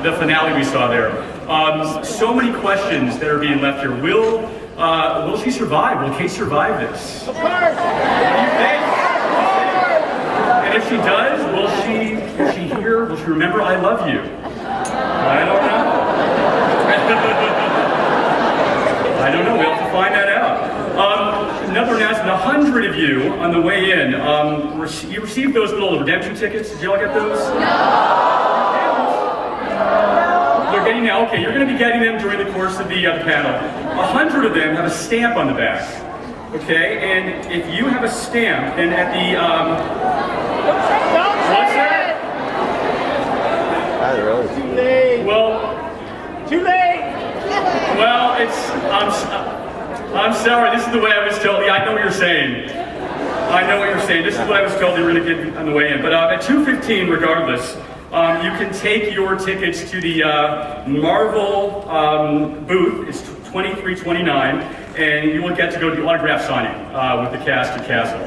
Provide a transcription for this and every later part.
the finale we saw there. So many questions that are being left here. Will she survive? Will Kate survive this? Of course! What do you think? And if she does, will she hear, will she remember I love you? I don't know. I don't know, we'll have to find that out. Another announcement, 100 of you on the way in, you received those little redemption tickets. Did you all get those? No! They're getting now, okay, you're going to be getting them during the course of the panel. 100 of them have a stamp on the back. Okay, and if you have a stamp, then at the, what's that? Too late. Well, too late. Well, I'm sorry, this is the way I was told. Yeah, I know what you're saying. I know what you're saying. This is what I was told they were going to get on the way in. But at 2:15, regardless, you can take your tickets to the Marvel booth. It's 2329, and you will get to go to the autograph signing with the cast of Castle.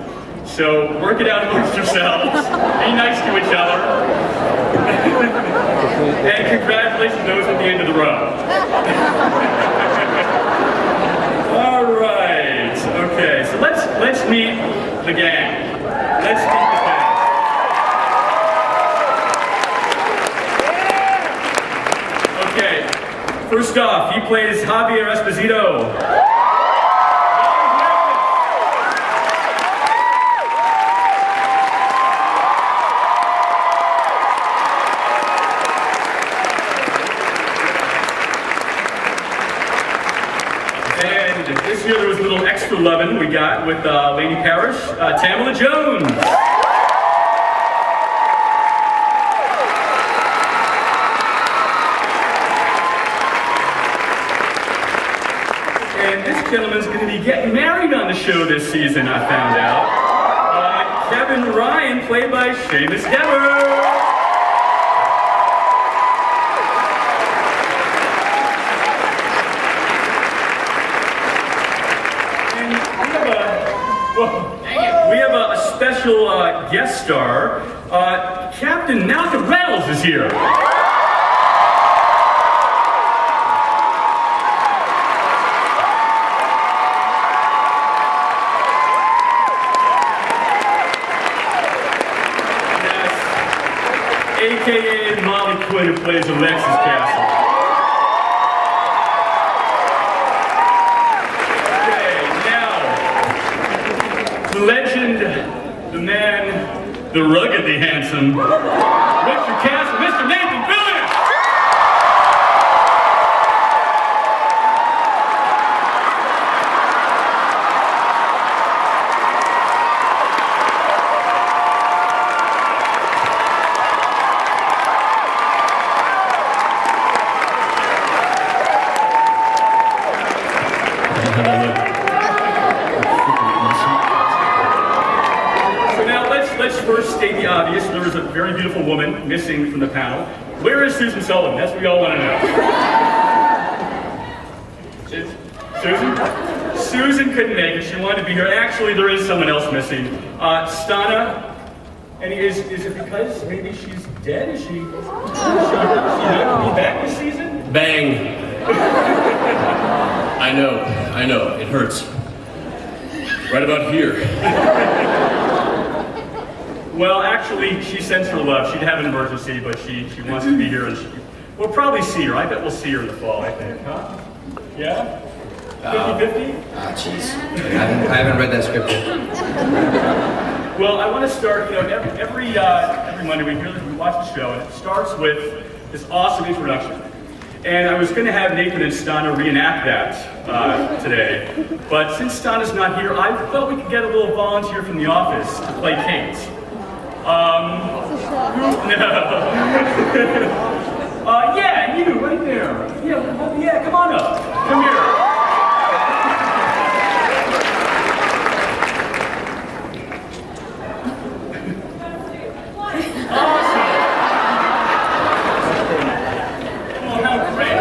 So work it out amongst yourselves. Be nice to each other. And congratulations to those at the end of the row. All right. Okay. So let's meet the gang. Let's meet the gang. Okay. First off, he plays Javier Esposito. This year there was a little extra lovin' we got with Lady Parrish, Tamala Jones. And this gentleman's going to be getting married on the show this season, I found out. Kevin Ryan, played by Seamus Dever. We have a special guest star. Captain Malcolm Reynolds is here. Yes. AKA Molly Quinn, who plays Alexis Castle. The legend, the man, the ruggedly handsome, Mr. Castle, Mr. Nathan Fillion! Let's first state the obvious. There is a very beautiful woman missing from the panel. Where is Susan Sullivan? That's what we all want to know. Susan? Susan couldn't make it. She wanted to be here. Actually, there is someone else missing. Stana. And is it because maybe she's dead? Is she not going to be back this season? Bang. I know. It hurts. Right about here. Well, actually, she sends her love. She'd have an emergency, but she wants to be here, and we'll probably see her. I bet we'll see her in the fall, I think, huh? Yeah? 50-50? Jeez. I haven't read that script yet. Well, I want to start, every Monday we watch the show, and it starts with this awesome introduction. And I was going to have Nathan and Stana reenact that today, but since Stana's not here, I thought we could get a little volunteer from the office to play Kate. No. Yeah, you, right there. Yeah, come on up. Come here. Awesome. Oh, how great.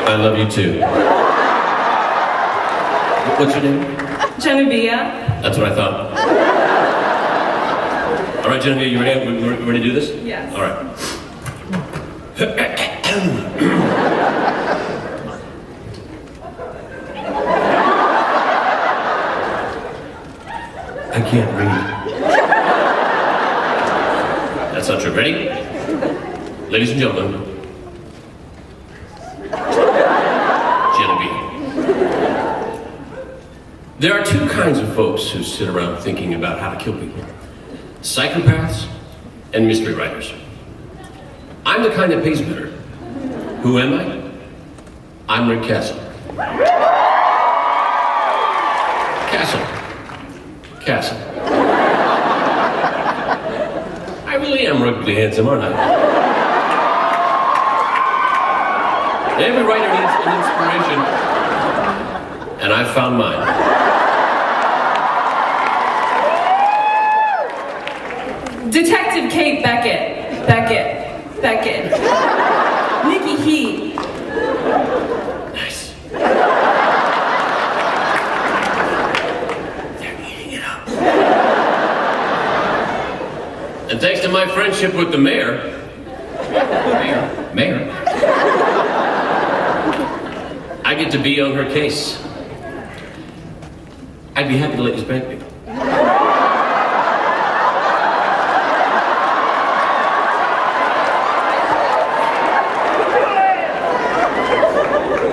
I love you too. What's your name? Genevieve. That's what I thought. All right, Genevieve, you ready? We ready to do this? Yes. All right. I can't read. That's not true. Ready? Ladies and gentlemen, Genevieve. There are two kinds of folks who sit around thinking about how to kill people. Psychopaths and mystery writers. I'm the kind that pays better. Who am I? I'm Rick Castle. Castle. I really am ruggedly handsome, aren't I? Every writer needs an inspiration, and I found mine. Detective Kate Beckett. Nikki Heat. Nice. They're eating it up. And thanks to my friendship with the mayor, I get to be on her case. I'd be happy to let you spank me.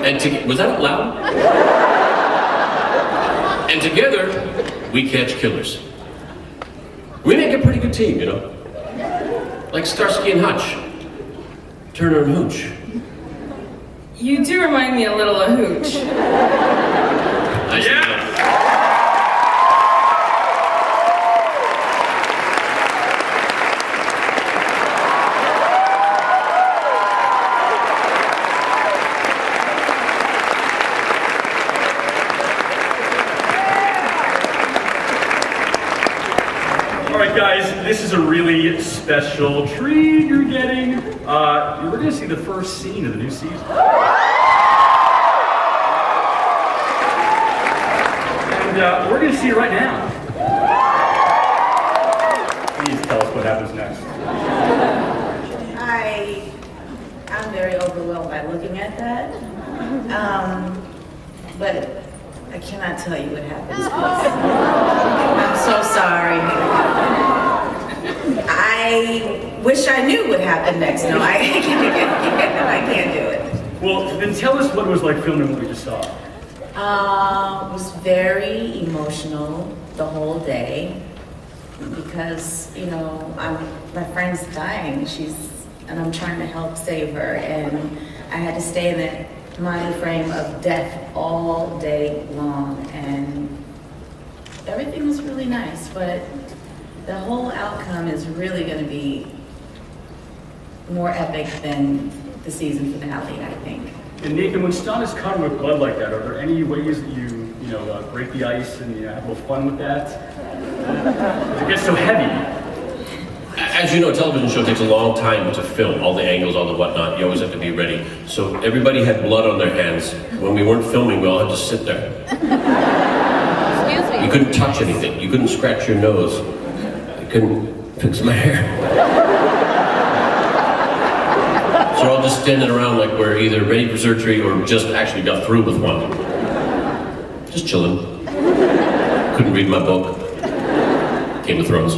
And was that loud? And together, we catch killers. We make a pretty good team, you know? Like Starsky and Hutch, Turner and Hooch. You do remind me a little of Hooch. Yeah. All right, guys, this is a really special treat you're getting. We're going to see the first scene of the new season. And we're going to see it right now. Please tell us what happens next. I'm very overwhelmed by looking at that. But I cannot tell you what happens. I'm so sorry. I wish I knew what happened next. No, I can't do it. Well, then tell us what it was like filming what we just saw. It was very emotional the whole day because, you know, my friend's dying. And I'm trying to help save her, and I had to stay in that mind frame of death all day long, and everything was really nice, but the whole outcome is really going to be more epic than the season finale, I think. And Nathan, when Stan is covered with blood like that, are there any ways that you break the ice and have a little fun with that? It gets so heavy. As you know, a television show takes a long time to film, all the angles, all the whatnot. You always have to be ready. So everybody had blood on their hands. When we weren't filming, we all had to sit there. Excuse me. You couldn't touch anything. You couldn't scratch your nose. You couldn't fix my hair. So we're all just standing around like we're either ready for surgery or just actually got through with one. Just chilling. Couldn't read my book. Game of Thrones.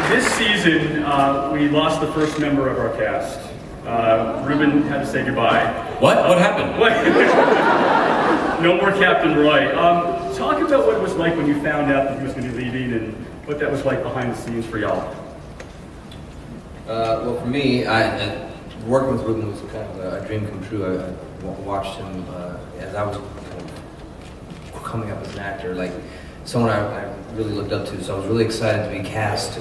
This season, we lost the first member of our cast. Ruben had to say goodbye. What? What happened? No more Captain Roy. Talk about what it was like when you found out that he was going to be leaving and what that was like behind the scenes for y'all. Well, for me, working with Ruben was kind of a dream come true. I watched him as I was kind of coming up as an actor, like someone I really looked up to. So I was really excited to be cast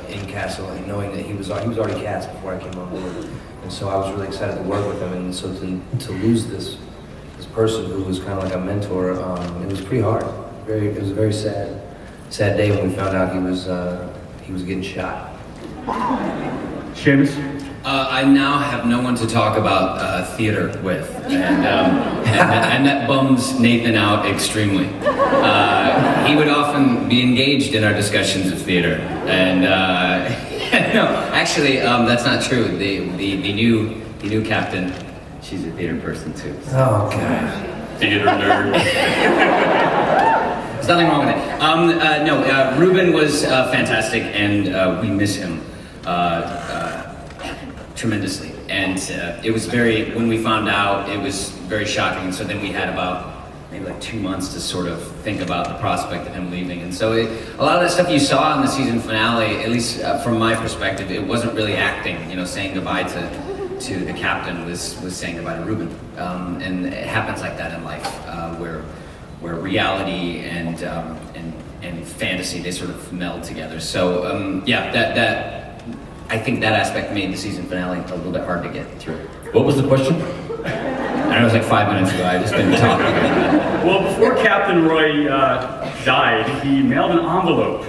in Castle, and knowing that he was already cast before I came on board. And so I was really excited to work with him. And so to lose this person who was kind of like a mentor, it was pretty hard. It was a very sad day when we found out he was getting shot. Seamus? I now have no one to talk about theater with, and that bums Nathan out extremely. He would often be engaged in our discussions of theater, and no, actually, that's not true. The new captain, she's a theater person too. Oh, God. Theater nerd. There's nothing wrong with it. No, Ruben was fantastic, and we miss him tremendously. And it was when we found out, it was very shocking. And so then we had about maybe like 2 months to sort of think about the prospect of him leaving. And so a lot of that stuff you saw in the season finale, at least from my perspective, it wasn't really acting. Saying goodbye to the captain was saying goodbye to Ruben. And it happens like that in life, where reality and fantasy, they sort of meld together. So that I think that aspect made the season finale a little bit hard to get through. What was the question? I know it was like 5 minutes ago. I've just been talking about it. Well, before Captain Roy died, he mailed an envelope,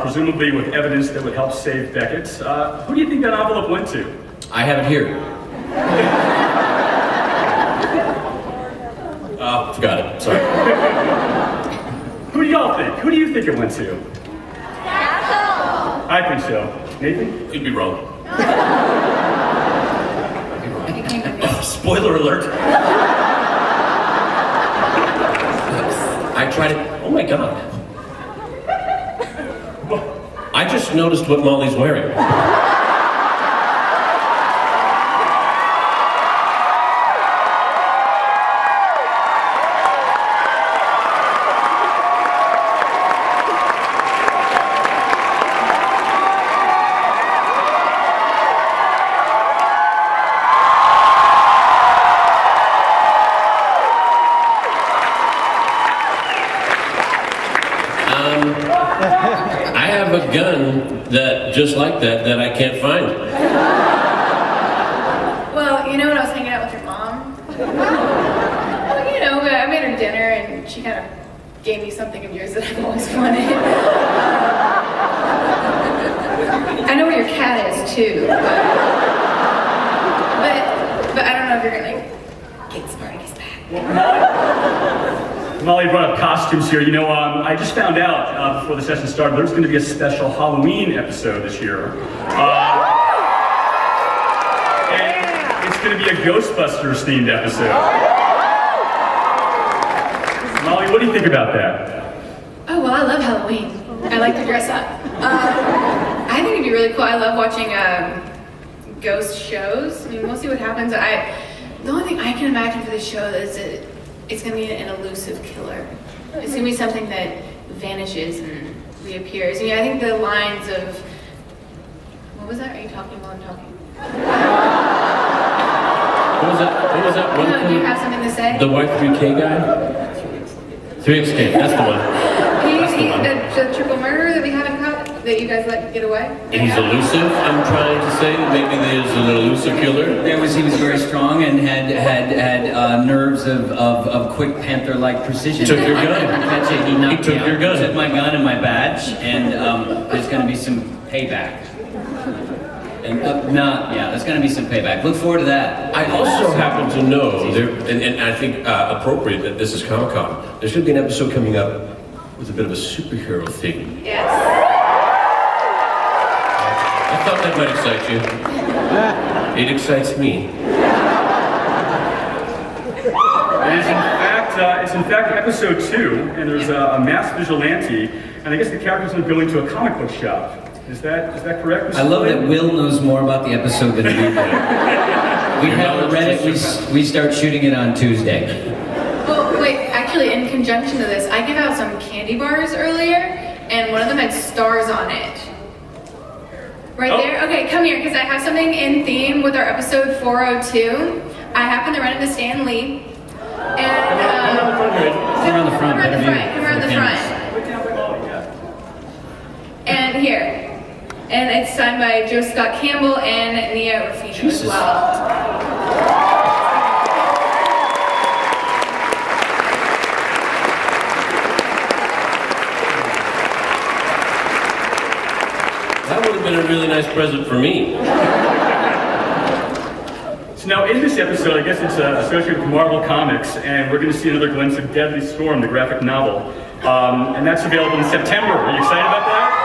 presumably with evidence that would help save Beckett. Who do you think that envelope went to? I have it here. Forgot it. Sorry. Who do y'all think? Who do you think it went to? I think so. Nathan? You'd be wrong. Spoiler alert. I tried it. Oh my God. I just noticed what Molly's wearing. I have a gun just like that I can't find. Well, when I was hanging out with your mom, well, I made her dinner and she kind of gave me something of yours that I've always wanted. I know where your cat is too, but I don't know if you're gonna get Spartacus back. Molly brought up costumes here. I just found out before the session started there's going to be a special Halloween episode this year. And it's going to be a Ghostbusters themed episode. Molly, what do you think about that? Oh, well, I love Halloween. I like to dress up. I think it'd be really cool. I love watching ghost shows. I mean, we'll see what happens. The only thing I can imagine for this show is that it's going to be an elusive killer. It's going to be something that vanishes and reappears. I think the lines of... What was that? Are you talking while I'm talking? What was that one No, from do you have something to say? the Y3K guy? 3XK, that's the one. The triple murderer that we haven't caught, that you guys let get away? He's elusive, I'm trying to say. Maybe there's an elusive killer. He was very strong and had nerves of quick panther-like precision. Took your gun. I couldn't catch it. He knocked took me out. your gun. Took my gun and my badge, and there's going to be some payback. And there's going to be some payback. Look forward to that. I also happen to know, and I think appropriate that this is Comic-Con, there's going to be an episode coming up with a bit of a superhero theme. Yes. I thought that might excite you. It excites me. It's in fact episode 2, and there's a masked vigilante, and I guess the character's going to go into a comic book shop. Is that correct? I love that Will knows more about the episode than we do. We haven't read it. We start shooting it on Tuesday. Well, wait, actually, in conjunction to this, I gave out some candy bars earlier, and one of them had stars on it. Right there? Okay, come here, because I have something in theme with our episode 402. I happen to run into Stan Lee. And, Come around the front. Come around the front. And here. And it's signed by Joe Scott Campbell and Nia Rafino as well. That would have been a really nice present for me. So now in this episode, I guess it's associated with Marvel Comics, and we're going to see another glimpse of Deadly Storm, the graphic novel. And that's available in September. Are you excited about that?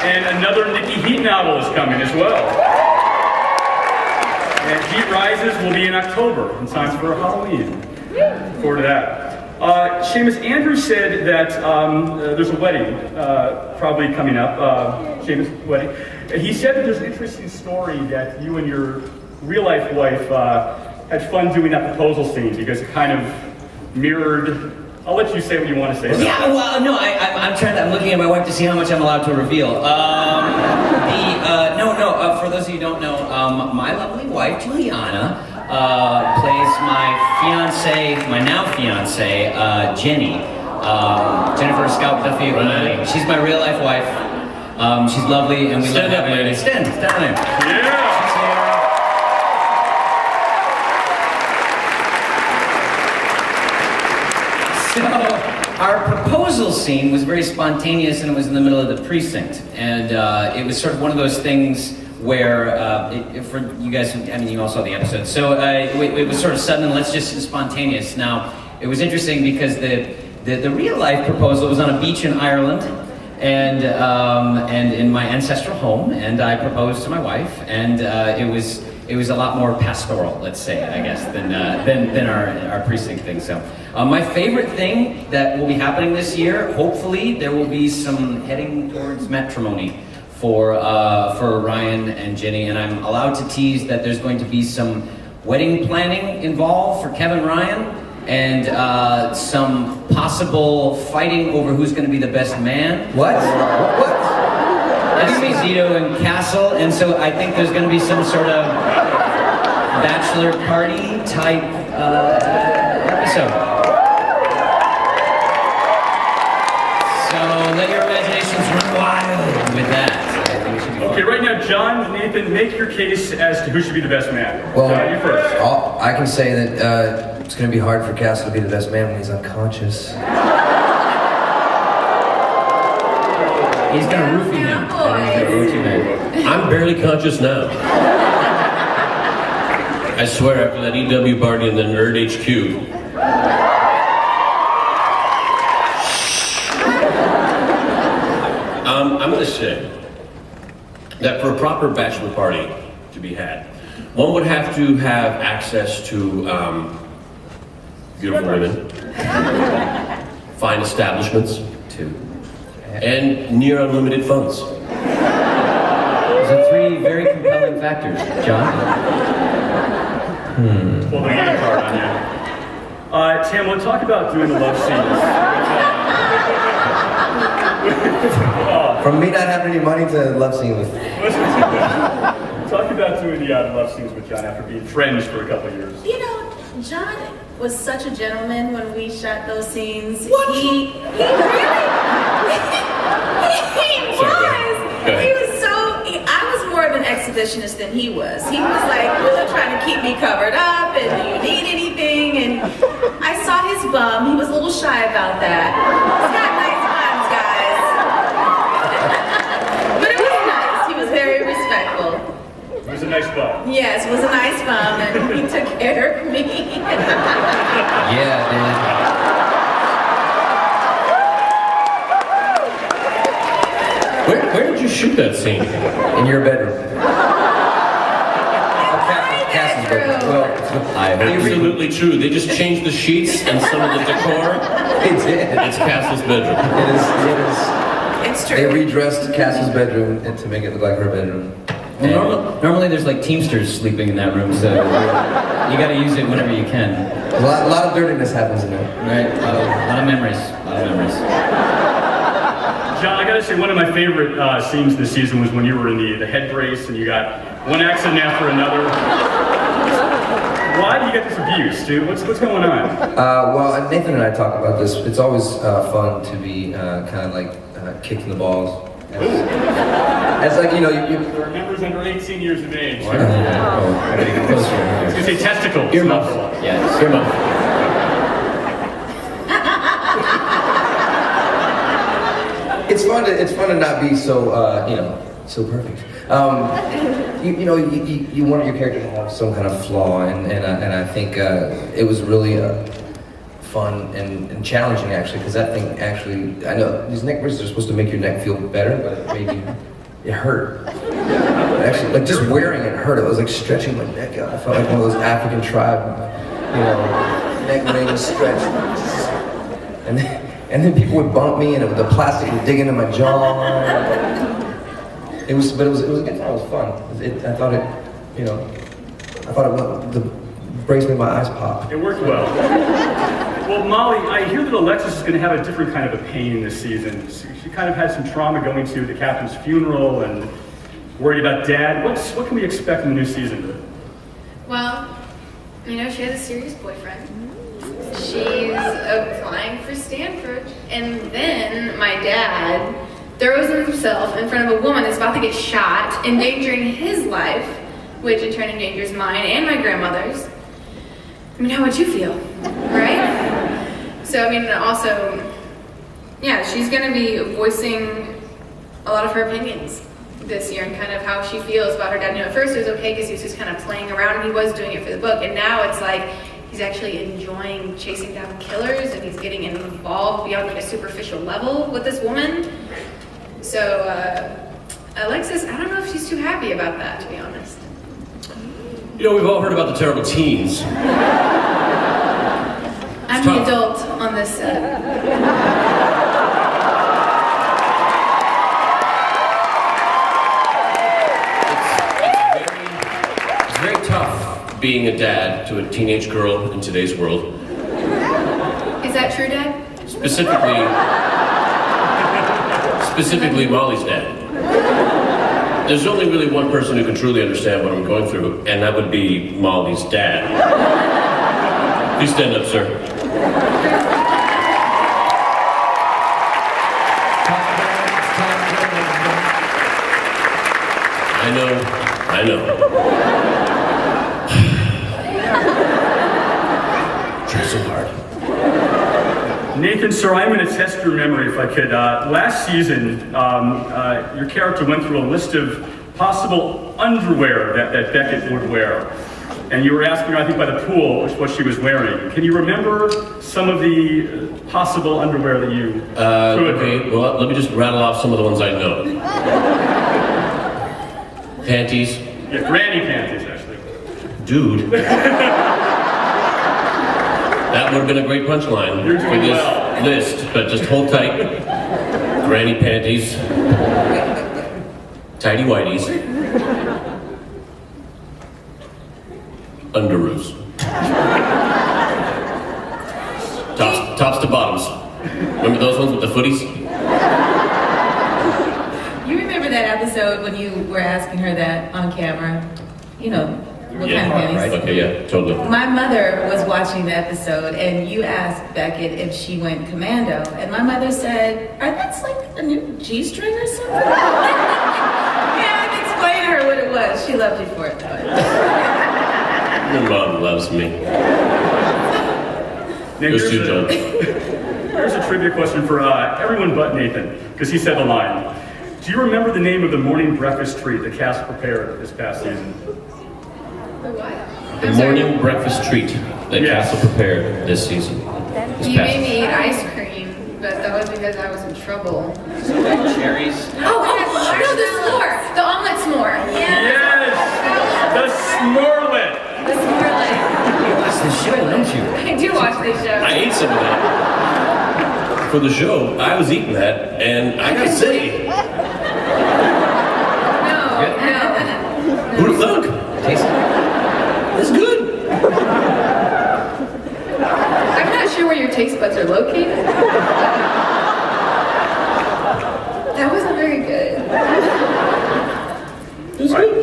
And another Nikki Heat novel is coming as well. And Heat Rises will be in October, in time for Halloween. Look forward to that. Seamus, Andrew said that there's a wedding probably coming up, Seamus' wedding. He said that there's an interesting story that you and your real-life wife had fun doing that proposal scene because it kind of mirrored. I'll let you say what you want to say. Yeah, well, no, I'm looking at my wife to see how much I'm allowed to reveal. For those of you who don't know, my lovely wife, Juliana, plays my now fiance, Jenny. Jennifer Scout Duffy. She's my real life wife. She's lovely, and we Stand love up, lady. Stand there. Yeah! So, our proposal scene was very spontaneous, and it was in the middle of the precinct. And it was sort of one of those things where, for you guys, you all saw the episode. So it was sort of sudden, and let's just spontaneous. Now, it was interesting because the real life proposal was on a beach in Ireland, and in my ancestral home, and I proposed to my wife, and it was a lot more pastoral, let's say, I guess, than our precinct thing. So, my favorite thing that will be happening this year, hopefully, there will be some heading towards matrimony for Ryan and Jenny, and I'm allowed to tease that there's going to be some wedding planning involved for Kevin Ryan, and some possible fighting over who's going to be the best man. What? Esposito and Castle, and so I think there's going to be some sort of bachelor party type episode. So let your imaginations run wild with that. Okay, right now, John, Nathan, make your case as to who should be the best man. Well, John, you first. I can say that it's going to be hard for Castle to be the best man when he's unconscious. He's going to roofie him. I'm barely conscious now. I swear, after that EW party and the Nerd HQ. I'm going to say that for a proper bachelor party to be had, one would have to have access to beautiful women, fine establishments, and near unlimited funds. Those are three very compelling factors, John. Pull the money card on you. Tim, let's talk about doing the love scenes. From me not having any money to love scene with. Talk about doing the love scenes with John after being friends for a couple of years. You know, John was such a gentleman when we shot those scenes. What? He was so. I was more of an exhibitionist than he was. He was like really trying to keep me covered up, and do you need anything? And I saw his bum. He was a little shy about that. He's got nice bums, guys. But it was nice. He was very respectful. It was a nice bum. Yes, it was a nice bum, and he took care of me. Yeah, man. Where did you shoot that scene? In your bedroom. Cass's bedroom. Well, Absolutely true. They just changed the sheets and some of the decor. they did. It's Castle's bedroom. It is. It's They true. redressed Cass's bedroom and to make it look like her bedroom. Well, normally there's like Teamsters sleeping in that room, so you got to use it whenever you can. A lot of dirtiness happens in there. Right? A lot of memories. John, I gotta say, one of my favorite scenes this season was when you were in the head brace and you got one accident after another. Why do you get this abuse, dude? What's going on? Well, Nathan and I talk about this. It's always fun to be kind of like kicking the balls. As like, you know, There are members under 18 years of age. I gotta get closer. I was gonna say testicles. Earmuffs. Yes. Earmuffs. It's fun to not be so so perfect. You want your character to have some kind of flaw, and I think it was really fun and challenging actually, because that thing actually, I know these neck braces are supposed to make your neck feel better, but it hurt. Actually, like just wearing it hurt. It was like stretching my neck out. I felt like one of those African tribe, neck rings stretched. And then people would bump me, and the plastic would dig into my jaw. It was a good time. It was fun. I thought the brace made my eyes pop. It worked well. Well, Molly, I hear that Alexis is going to have a different kind of a pain this season. She kind of had some trauma going to the captain's funeral and worried about Dad. What can we expect in the new season? Well, she has a serious boyfriend. She's applying for Stanford, and then my dad throws himself in front of a woman that's about to get shot, endangering his life, which in turn endangers mine and my grandmother's. How would you feel, right? So, also, yeah, she's going to be voicing a lot of her opinions this year and kind of how she feels about her dad. At first it was okay because he was just kind of playing around and he was doing it for the book, and now it's like he's actually enjoying chasing down killers and he's getting involved beyond like a superficial level with this woman. So, Alexis, I don't know if she's too happy about that, to be honest. We've all heard about the terrible teens. I'm the adult on this set. It's very tough being a dad to a teenage girl in today's world. Is that true, Dad? Specifically Molly's dad. There's only really one person who can truly understand what I'm going through, and that would be Molly's dad. Please stand up, sir. I know. Try so hard. Nathan, sir, I'm going to test your memory if I could. Last season, your character went through a list of possible underwear that Beckett would wear. And you were asking her, I think, by the pool, what she was wearing. Can you remember some of the possible underwear that you could? Okay, well, let me just rattle off some of the ones I know. Panties. Yeah, granny panties, actually. Dude. That would have been a great punchline for this list, but just hold tight. Granny panties. Tidy whities. Underoos. Tops to bottoms. Remember those ones with the footies? You remember that episode when you were asking her that on camera? What kind of panties? Right. Okay, yeah, totally. My mother was watching the episode, and you asked Beckett if she went commando, and my mother said, that's like a new G-string or something? Yeah, explain to her what it was. She loved you for it, though. Your mom loves me. Here's a trivia question for everyone but Nathan, because he said the line. Do you remember the name of the morning breakfast treat the cast prepared this past season? The what? The morning breakfast treat that Castle prepared this season. You made me eat ice cream, but that was because I was in trouble. Cherries. Oh, no, the s'more. The omelet s'more. Yes! The s'morelet! The s'morelet. You watch this show, don't you? I do watch this show. I ate some of that. For the show, I was eating that, and I gotta say, No. who'd have thunk? Taste it. It's good. I'm not sure where your taste buds are located. That wasn't very good. It's good.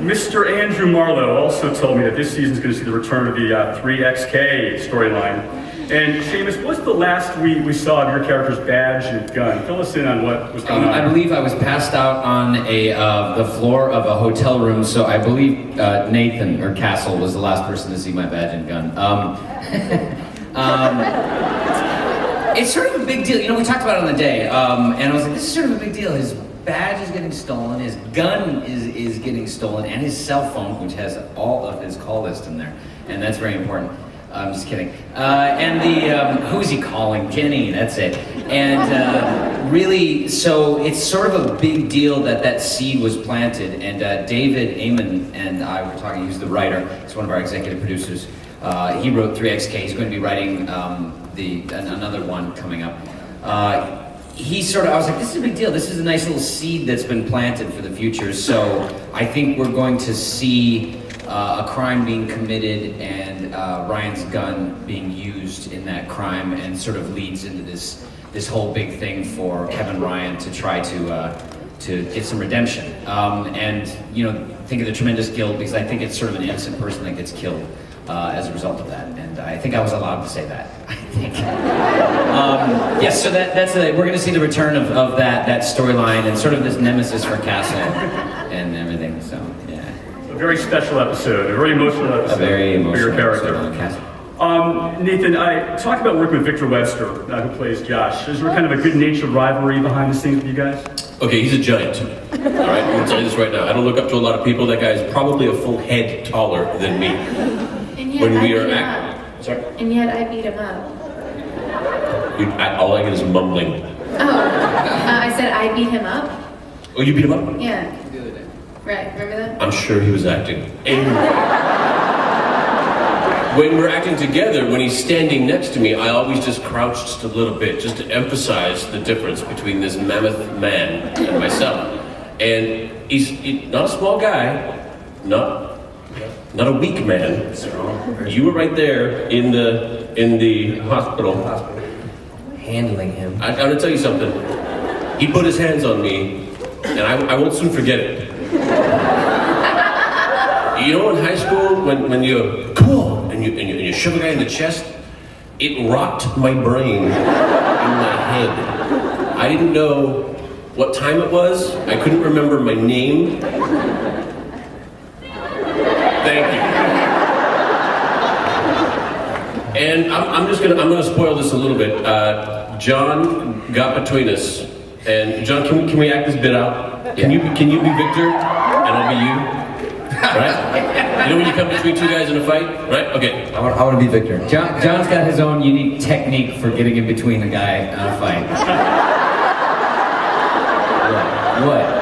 Mr. Andrew Marlowe also told me that this season is going to see the return of the 3XK storyline. And Seamus, what's the last we saw of your character's badge and gun? Fill us in on what was going on. I believe I was passed out on the floor of a hotel room, so I believe Nathan or Castle was the last person to see my badge and gun. it's sort of a big deal. You know, we talked about it on the day, and I was like, this is sort of a big deal. His badge is getting stolen, his gun is getting stolen, and his cell phone, which has all of his call list in there, and that's very important. I'm just kidding. And the, who's he calling? Jenny, that's it. And really, so it's sort of a big deal that that seed was planted, and David Amon and I were talking, he's the writer, he's one of our executive producers. He wrote 3XK, he's going to be writing another one coming up. I was like, this is a big deal. This is a nice little seed that's been planted for the future. So I think we're going to see a crime being committed and Ryan's gun being used in that crime, and sort of leads into this whole big thing for Kevin Ryan to try to get some redemption. And, you know, think of the tremendous guilt, because I think it's sort of an innocent person that gets killed as a result of that. And I think I was allowed to say that, I think. Yes, so we're going to see the return of that storyline and sort of this nemesis for Castle and everything. So, yeah. A very special episode, a very emotional episode for your character. Nathan, I talked about working with Victor Webster, who plays Josh. Is there kind of a good-natured rivalry behind the scenes with you guys? Okay, he's a giant to me. All right, I'm gonna tell you this right now. I don't look up to a lot of people. That guy is probably a full head taller than me. And yet When I we beat are him acting. up. Sorry? And yet I beat him up. All I get is mumbling. I said I beat him up? Oh, you beat him up? Yeah. Right, remember that? I'm sure he was acting. When we're acting together, when he's standing next to me, I always just crouch just a little bit, just to emphasize the difference between this mammoth man and myself. And he's not a small guy, not a weak man. You were right there in the hospital. Handling him. I'm gonna tell you something. He put his hands on me, and I won't soon forget it. You know, in high school, when you come on, and you shove a guy in the chest, it rocked my brain in my head. I didn't know what time it was. I couldn't remember my name. Thank you. And I'm gonna spoil this a little bit. John got between us, and John, can we act this bit out? Can you be Victor, and I'll be you? Right? You know when you come between two guys in a fight? Right? Okay. I want to be Victor. John's got his own unique technique for getting in between a guy in a fight. What?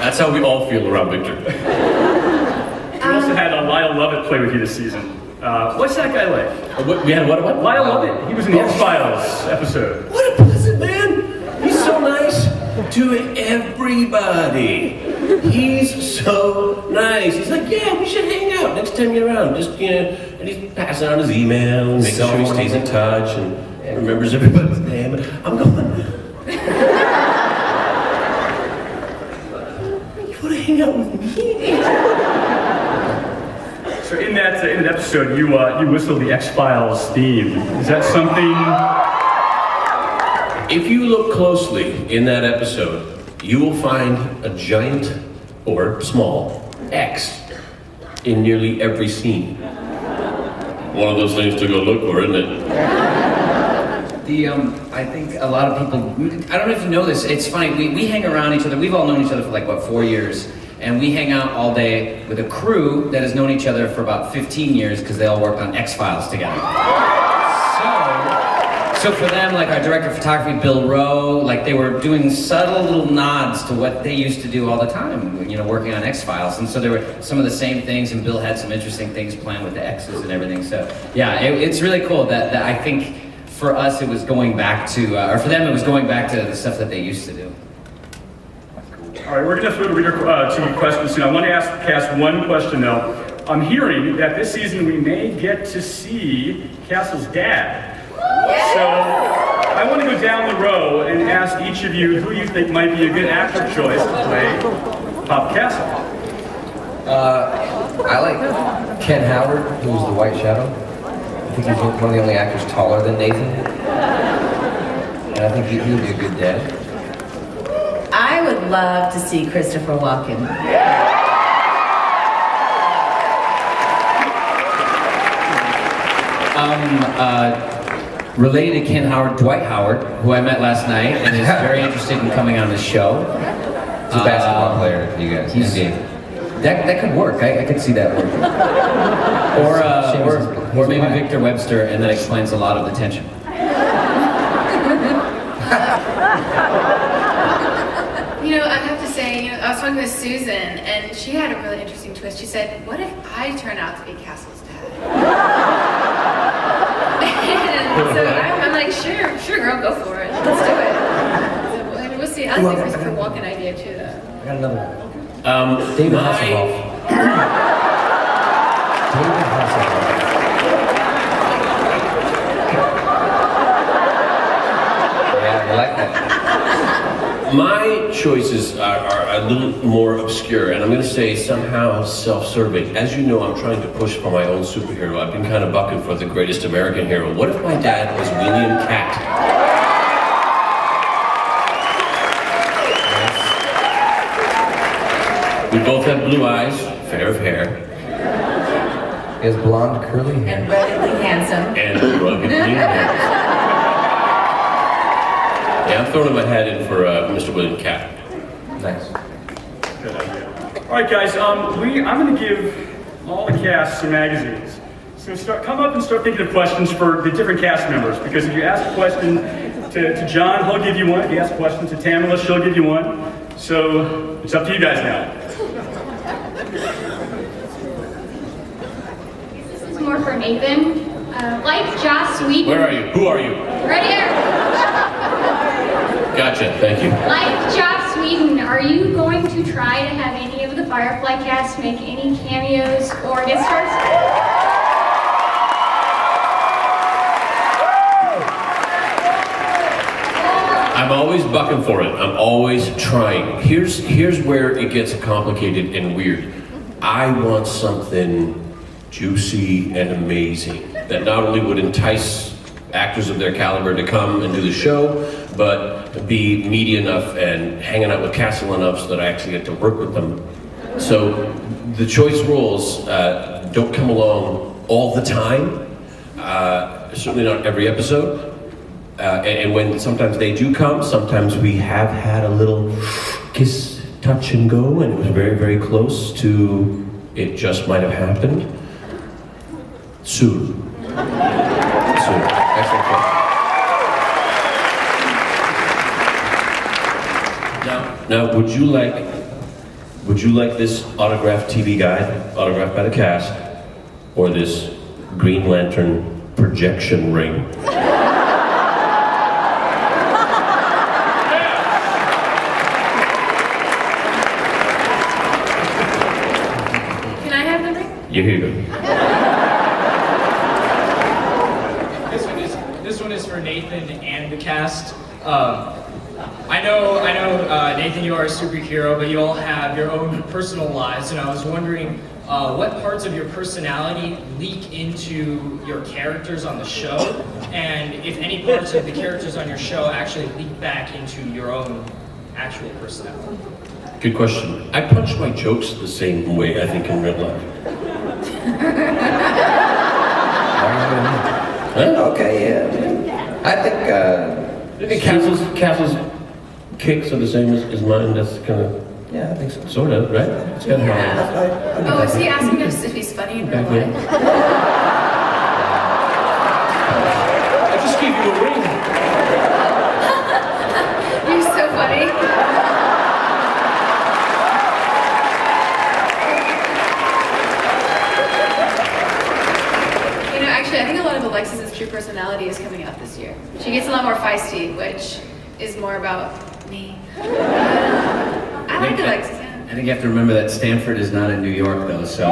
That's how we all feel around Victor. We also had Lyle Lovett play with you this season. What's that guy like? We had what? Lyle Lovett. He was in the X-Files episode. What a pleasant man! He's so nice to everybody. He's so nice. He's like, yeah, we should hang out next time you're around. Just, you know, and he's passing out his email, making sure he stays in touch and remembers everybody's name. I'm going, you want to hang out with me? So in that episode, you whistled the X-Files theme. Is that something? If you look closely in that episode, you will find a giant or small X in nearly every scene. One of those things to go look for, isn't it? I think a lot of people, I don't know if you know this, it's funny, we hang around each other, we've all known each other for like, 4 years, and we hang out all day with a crew that has known each other for about 15 years because they all worked on X-Files together. So for them, like our director of photography, Bill Rowe, like they were doing subtle little nods to what they used to do all the time, you know, working on X-Files. And so there were some of the same things, and Bill had some interesting things planned with the X's and everything. So yeah, it's really cool that I think for us it was going back to, or for them it was going back to the stuff that they used to do. All right, we're going to throw the reader to questions soon. I want to ask the cast one question though. I'm hearing that this season we may get to see Castle's dad. So I want to go down the row and ask each of you who you think might be a good actor choice to play Papa Castle. I like Ken Howard, who was the White Shadow. think he's one of the only actors taller than Nathan. And I think he would be a good dad. I would love to see Christopher Walken. Related to Ken Howard, Dwight Howard, who I met last night and is very interested in coming on the show. He's a basketball player, you guys. That could work. I could see that working. Or maybe Victor Webster, and that explains a lot of the tension. You know, I have to say, I was talking with Susan, and she had a really interesting twist. She said, "What if I turn out to be Castle's dad?" And so I'm like, sure, girl, go for it. Let's do it. So we'll see. I like the Christopher Walken idea too, though. I got another one. David Hasselhoff. David Hasselhoff. Yeah, I like that. My choices are a little more obscure, and I'm going to say somehow self-serving. As you know, I'm trying to push for my own superhero. I've been kind of bucking for the greatest American hero. What if my dad was William Catt? We both have blue eyes, fair of hair, He has blonde curly hair. And ruggedly handsome. and ruggedly handsome. Yeah, I'm throwing my hat in for Mr. William Catt. Nice. Good idea. All right, guys. I'm going to give all the cast some magazines. So come up and start thinking of questions for the different cast members. Because if you ask a question to John, he'll give you one. If you ask a question to Tamala, she'll give you one. So it's up to you guys now. This is more for Nathan. Like Joss Whedon. Where are you? Who are you? Right here. Gotcha, thank you. Like Joss Whedon, are you going to try to have any of the Firefly cast make any cameos or guest stars? I'm always bucking for it. I'm always trying. Here's where it gets complicated and weird. I want something juicy and amazing that not only would entice actors of their caliber to come and do the show, but be meaty enough and hanging out with Castle enough so that I actually get to work with them. So the choice roles don't come along all the time, certainly not every episode. And when sometimes they do come, sometimes we have had a little kiss, touch and go, and it was very, very close to it just might have happened. Soon. Excellent question. Now, would you like this autographed TV guide, autographed by the cast, or this Green Lantern projection ring? Can I have the ring? Yeah, here you go. This one is for Nathan and the cast. I know, Nathan, you are a superhero, but you all have your own personal lives, and I was wondering what parts of your personality leak into your characters on the show, and if any parts of the characters on your show actually leak back into your own actual personality. Good question. I punch my jokes the same way, I think, in real life. Huh? Okay, yeah. I think, Castle's kicks are the same as mine. That's kind of, yeah, I think so. sort of, right? It's kind of how Oh, is he asking us if he's funny in real Back then. life? I just gave you a ring. You're so funny. You know, actually, I think a lot of Alexis's true personality is coming out this year. She gets a lot more feisty, which is more about me. I like Alexis. Yeah. I think you have to remember that Stanford is not in New York, though, so.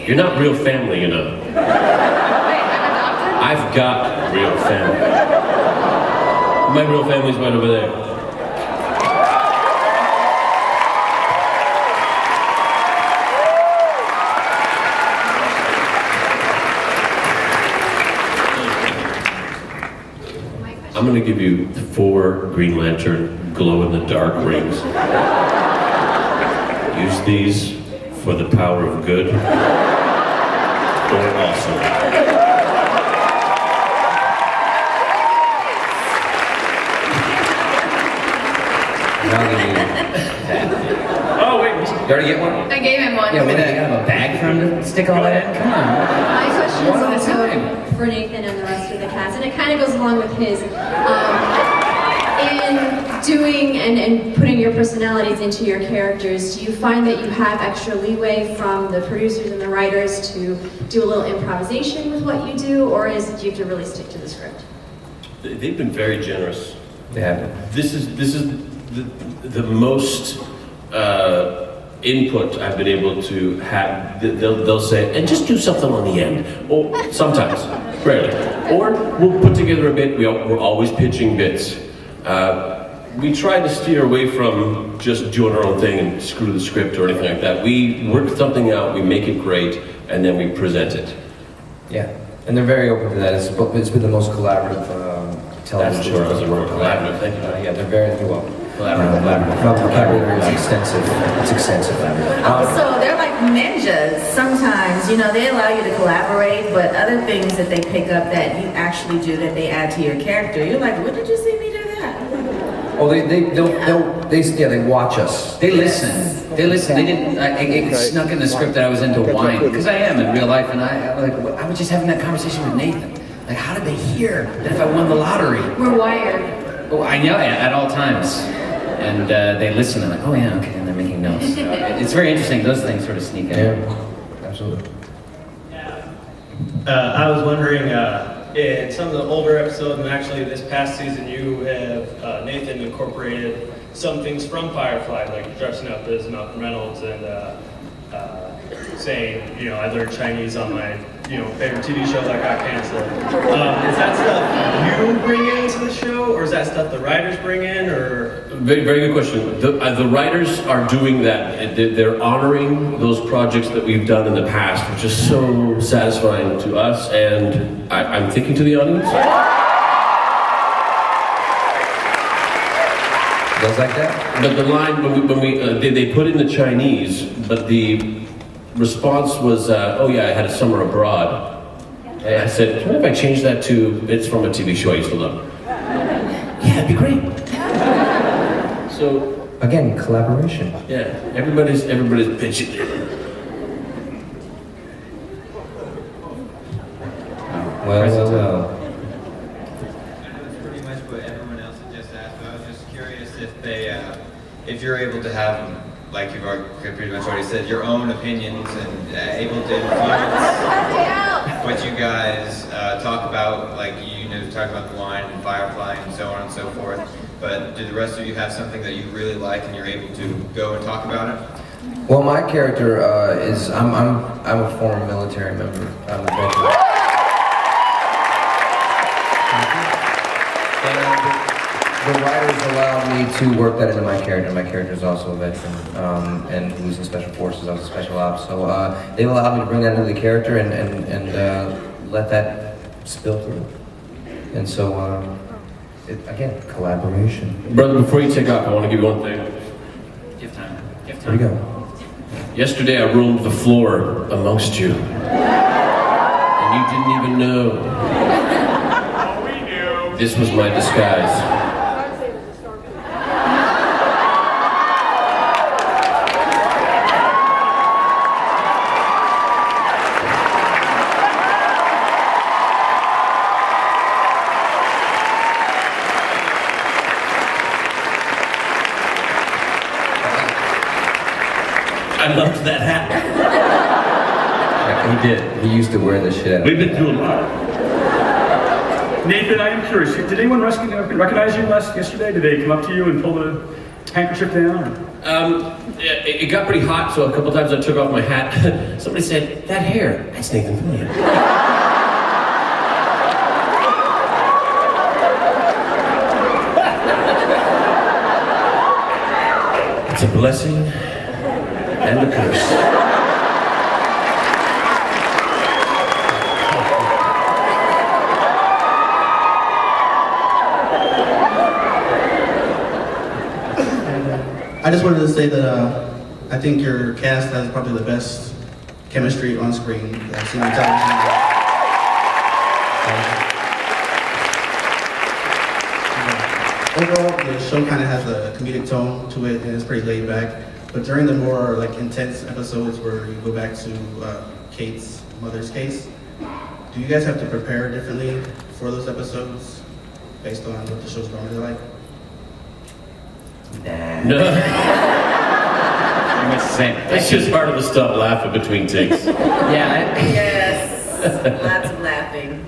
You're not real family, you know. Wait, I'm adopted? I've got real family. My real family's right over there. I'm gonna give you 4 Green Lantern glow-in-the-dark rings. Use these for the power of good or awesome. Now I'll give you Oh, wait. You already get one? I gave him one. Yeah, what, you have a bag for him to stick all that in? Come on. My question One at a is also time. for Nathan and the rest of the cast, and it kind of goes along with his. In doing and putting your personalities into your characters, do you find that you have extra leeway from the producers and the writers to do a little improvisation with what you do, or do you have to really stick to the script? They've been very generous. They have. This is the most input I've been able to have. They'll say, and just do something on the end, or sometimes, rarely, or we'll put together a bit. We're always pitching bits. We try to steer away from just doing our own thing and screw the script or anything like that. We work something out, we make it great, and then we present it. Yeah, and they're very open to that. It's been the most collaborative television That's the show. word, collaborative, thank you. Yeah, they're very, you're welcome. Collaborative. Vocabulary is extensive. It's extensive. Also, they're like ninjas. Sometimes, you know, they allow you to collaborate, but other things that they pick up that you actually do that they add to your character, you're like, when did you see me do that? Oh, they watch us. They listen. They listen. They didn't. It snuck in the script that I was into wine because I am in real life, and I was just having that conversation with Nathan. Like, how did they hear that if I won the lottery? We're wired. Oh, I know at all times, and they listen. I'm like, oh yeah, okay, and they're making notes. So it's very interesting. Those things sort of sneak in. Yeah, absolutely. I was wondering, in some of the older episodes, and actually this past season, you have, Nathan incorporated some things from Firefly, like dressing up as Malcolm Reynolds and saying, you know, I learned Chinese on my, you know, favorite TV show that got canceled. Is that stuff you bring into the show, or is that stuff the writers bring in, or? Very, very good question. The writers are doing that. They're honoring those projects that we've done in the past, which is so satisfying to us, and I'm thinking to the audience. Goes like that? But the line, they put in the Chinese, but the response was, oh yeah, I had a summer abroad. And I said, what if I change that to, it's from a TV show I used to love? Yeah, it'd be great. So, Again, collaboration. yeah, everybody's pitching. Well. That's pretty much what everyone else had just asked, but I was just curious if you're able to have, like you've pretty much already said, your own opinions and able to influence what you guys talk about, like you know, talk about the wine and Firefly and so on and so forth. But do the rest of you have something that you really like and you're able to go and talk about it? Well, my character is I'm a former military member. I'm a veteran. And the writers allowed me to work that into my character. My character is also a veteran, and who was in special forces. I was a special ops, so they allowed me to bring that into the character and let that spill through. And so, again, collaboration. Brother, before you take off, I want to give you one thing. Give time. Give There you time. go. Yesterday I roamed the floor amongst you. And you didn't even know. We knew. This was my disguise. I loved that hat. Yeah, he did. He used to wear this shit out. We've been through a lot. Nathan, I am curious. Did anyone recognize you yesterday? Did they come up to you and pull the handkerchief down? It got pretty hot, so a couple times I took off my hat. Somebody said, that hair, that's Nathan Fillion. It's a blessing and a curse. I just wanted to say that I think your cast has probably the best chemistry on screen that I've seen on television. Overall, the show kind of has a comedic tone to it, and it's pretty laid back. But during the more like intense episodes where you go back to Kate's mother's case, do you guys have to prepare differently for those episodes based on what the show's normally like? No. Pretty much the same. It's just hard to stop laughing between takes. Yeah. Yes, lots of laughing.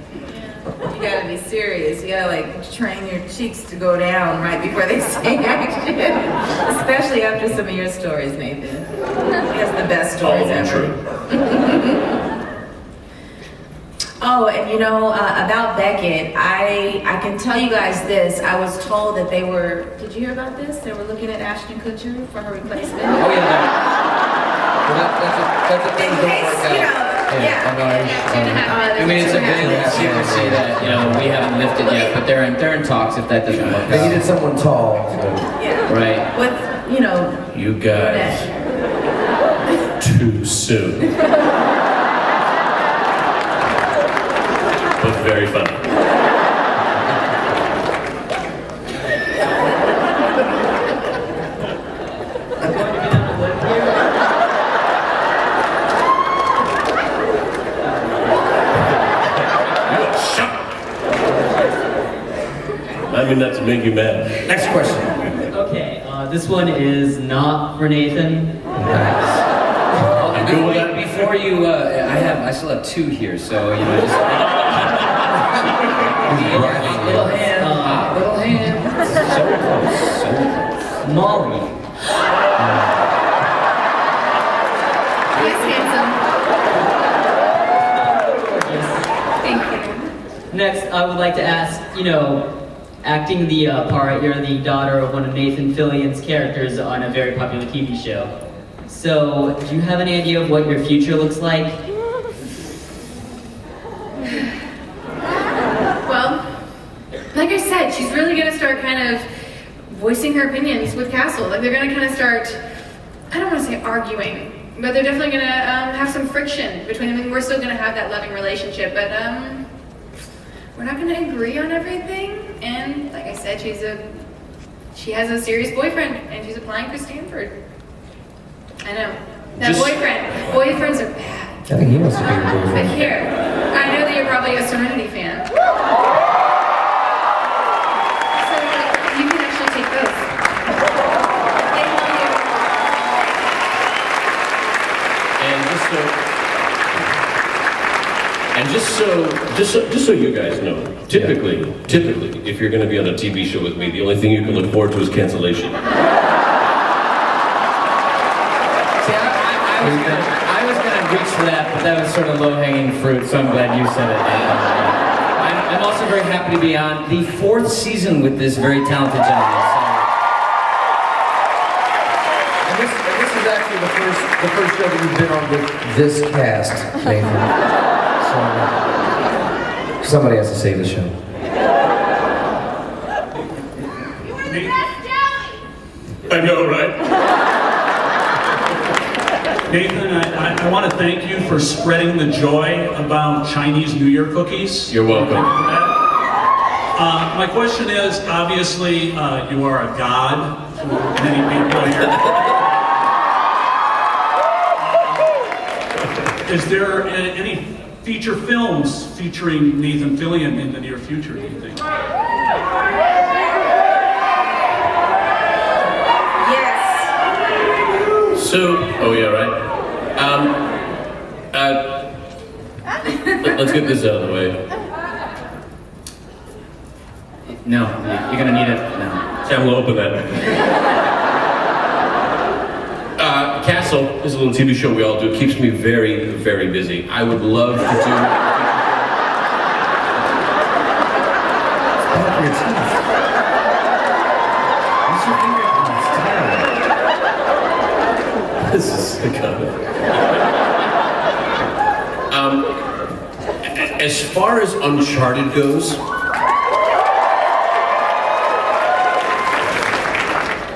You gotta be serious. You gotta like train your cheeks to go down right before they say action. Especially after some of your stories, Nathan. He has the best stories ever. Oh, and you know, about Beckett, I can tell you guys this. I was told that they were, did you hear about this? They were looking at Ashton Kutcher for her replacement. Oh yeah, that's a thing. Don't work out. I mean, it's a big secrecy that, you know, we haven't lifted yet, but they're in talks if that doesn't work out. They needed someone tall. So. Yeah. Right. With, you know. You guys. Too soon. But very funny. I mean, not to make you mad. Next question. Okay, this one is not for Nathan. Before you, I still have two here, so you know, just little hand, so close. Molly. Yes, handsome. Thank you. Next, I would like to ask, you know, acting the part, you're the daughter of one of Nathan Fillion's characters on a very popular TV show. So, do you have any idea of what your future looks like? Well, like I said, she's really gonna start kind of voicing her opinions with Castle. Like they're gonna kind of start, I don't want to say arguing, but they're definitely gonna have some friction between them. I mean, we're still gonna have that loving relationship, but we're not gonna agree on everything. And like I said, she has a serious boyfriend, and she's applying for Stanford. I know. That boyfriends are bad. I think he wants to be your boyfriend. But here, I know that you're probably a Serenity fan. So you can actually take both. Just so you guys know, typically, if you're going to be on a TV show with me, the only thing you can look forward to is cancellation. I was gonna reach for that, but that was sort of low-hanging fruit, so I'm glad you said it. I'm also very happy to be on the 4th season with this very talented gentleman. And this is actually the first show that you've been on with this cast, Nathan. So somebody has to save the show. I know, right? Nathan, I want to thank you for spreading the joy about Chinese New Year cookies. You're welcome. My question is, obviously, you are a god to many people here. Is there any feature films featuring Nathan Fillion in the near future, do you think? So, oh yeah, right. Let's get this out of the way. No, you're gonna need it. No. I'm gonna open that. Castle is a little TV show we all do. It keeps me very, very busy. I would love to do. This is kind of... As far as Uncharted goes,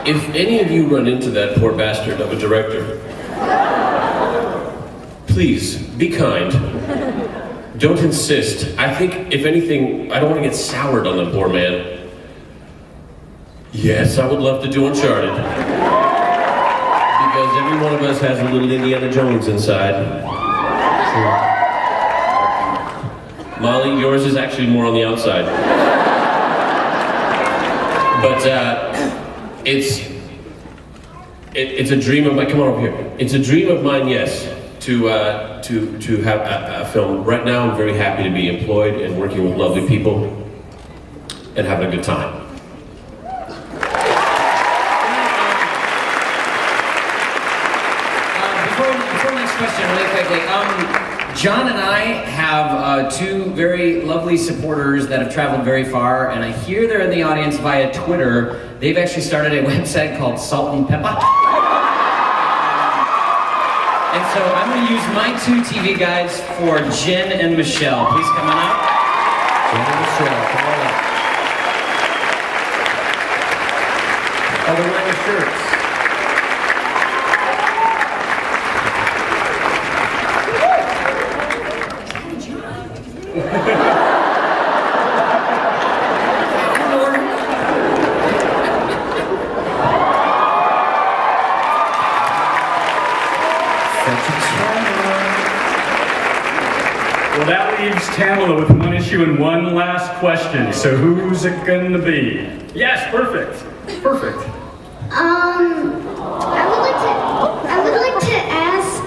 if any of you run into that poor bastard of a director, please, be kind. Don't insist. I think, if anything, I don't want to get soured on the poor man. Yes, I would love to do Uncharted. Because every one of us has a little Indiana Jones inside. Molly, yours is actually more on the outside. But it's a dream of mine. Come on over here. It's a dream of mine, yes, to have a film. Right now, I'm very happy to be employed and working with lovely people and having a good time. Before next question, really quickly, John and I have two very lovely supporters that have traveled very far, and I hear they're in the audience via Twitter. They've actually started a website called Salt and Pepper. And so I'm going to use my two TV guides for Jen and Michelle. Please come on up. Jen and Michelle, come on up. Oh, they're wearing their shirts. Well, that leaves Tamala with one issue and one last question. So who's it gonna be? Yes, perfect. Perfect. I would like to ask,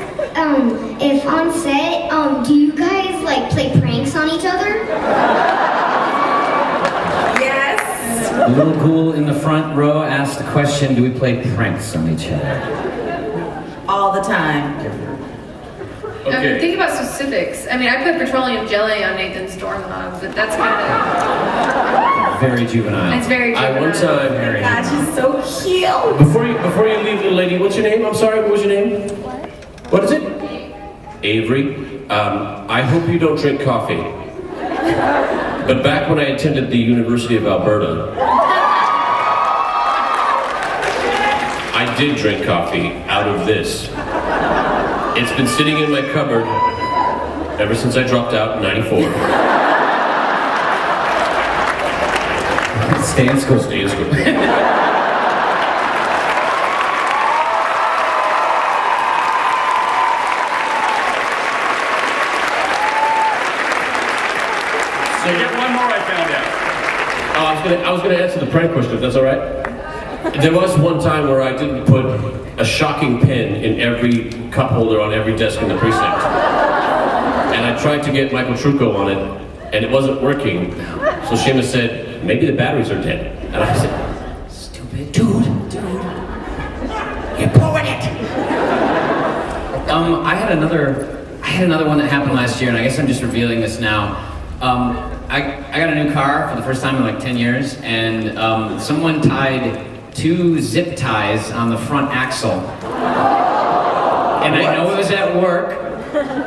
if on set, do you guys like play pranks on each other? Yes. Little Ghoul in the front row asked the question, do we play pranks on each other? All the time. Okay. Think about specifics. I mean, I put petroleum jelly on Nathan's doorknob, but that's kind of... Very juvenile. It's very juvenile. One time, Oh my gosh, he's so cute. Before you leave, little lady, what's your name? I'm sorry, what was your name? What is it? Avery. I hope you don't drink coffee. But back when I attended the University of Alberta, I did drink coffee out of this. It's been sitting in my cupboard ever since I dropped out in '94. Stay in school. Stay in school. So you get one more, I found out. I was gonna answer the prank question, if that's all right. There was one time where I didn't put a shocking pen in every cup holder on every desk in the precinct. And I tried to get Michael Trucco on it, and it wasn't working. So Seamus said, maybe the batteries are dead. And I said, stupid dude, you're blowing it. I had another one that happened last year, and I guess I'm just revealing this now. I got a new car for the first time in like 10 years, and someone tied 2 zip ties on the front axle. And I know it was at work,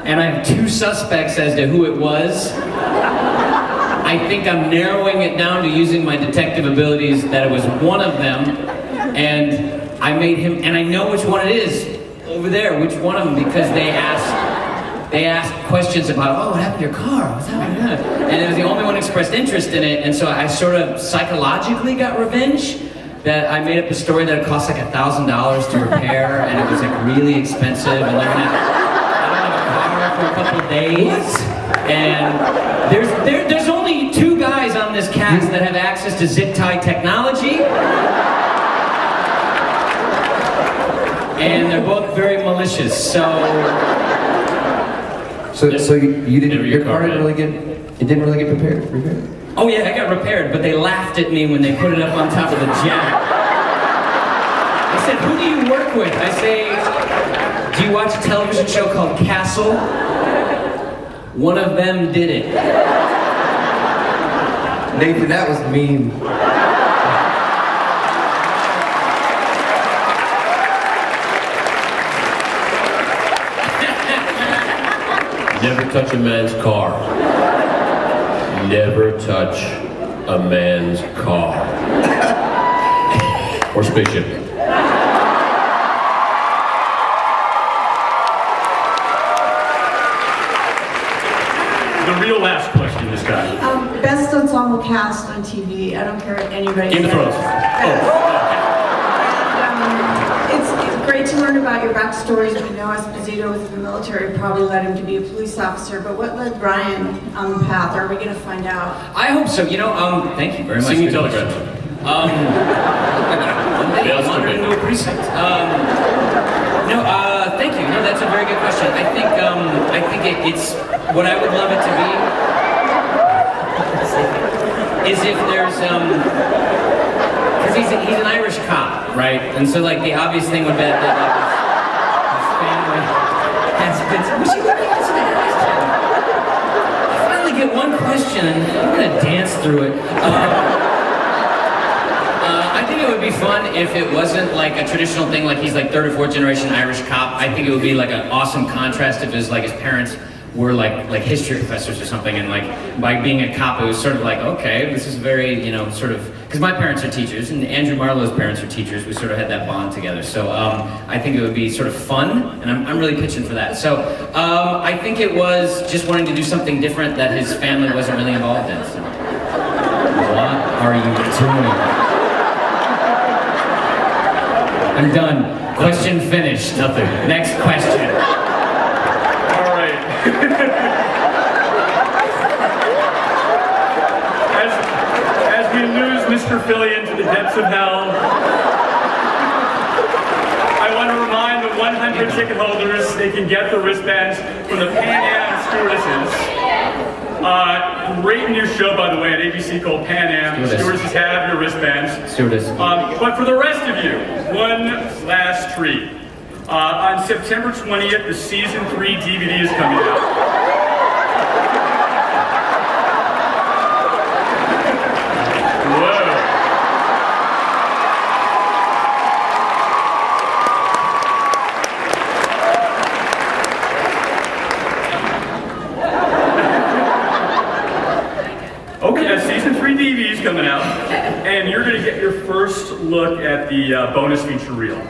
and I have 2 suspects as to who it was. I think I'm narrowing it down to using my detective abilities that it was one of them, and I made him, and I know which one it is over there, which one of them, because they asked questions about, oh, what happened to your car? What's happening? And it was the only one expressed interest in it, and so I sort of psychologically got revenge. That I made up a story that it cost like $1,000 to repair, and it was like really expensive, and I don't have a car for a couple of days. And there's only 2 guys on this cast that have access to zip tie technology, and they're both very malicious. So you didn't. Your car didn't really get. It didn't really get repaired. Oh yeah, I got repaired, but they laughed at me when they put it up on top of the jack. They said, who do you work with? I say, do you watch a television show called Castle? One of them did it. Nathan, that was mean. Never touch a man's car. Never touch a man's car. Or spaceship. The real last question this time. Best ensemble cast on TV. I don't care what anybody Game of says. Thrones. It's great to learn about your backstories. We know Esposito was in the military, probably led him to be a police officer, but what led Ryan on the path? Are we going to find out? I hope so. Thank you very much. Singing Good telegram. question. One day I wandered into a precinct. Thank you. No, that's a very good question. I think it's what I would love it to be is if there's because he's an Irish cop, right? And so like the obvious thing would be that like, his family has been. Would you let me answer that question? I finally get one question, and I'm gonna dance through it. I think it would be fun if it wasn't like a traditional thing, like he's like third or fourth generation Irish cop. I think it would be like an awesome contrast if it was like his parents were like history professors or something, and like by being a cop, it was sort of like, okay, this is very, sort of, because my parents are teachers, and Andrew Marlowe's parents are teachers. We sort of had that bond together. So I think it would be sort of fun, and I'm really pitching for that. So I think it was just wanting to do something different that his family wasn't really involved in. So. What are you doing? I'm done. Question finished. Nothing. Next question. All right. As we lose Mr. Fillion to the depths of hell, I want to remind the 100 ticket holders they can get the wristbands from the Pan Am stewardesses. Great new show, by the way, at ABC called Pan Am. Stewardesses have your wristbands. Stewardess. But for the rest of you, one last treat. On September 20th, the season 3 DVD is coming out. Whoa. Okay, season 3 DVD is coming out, and you're going to get your first look at the bonus feature reel.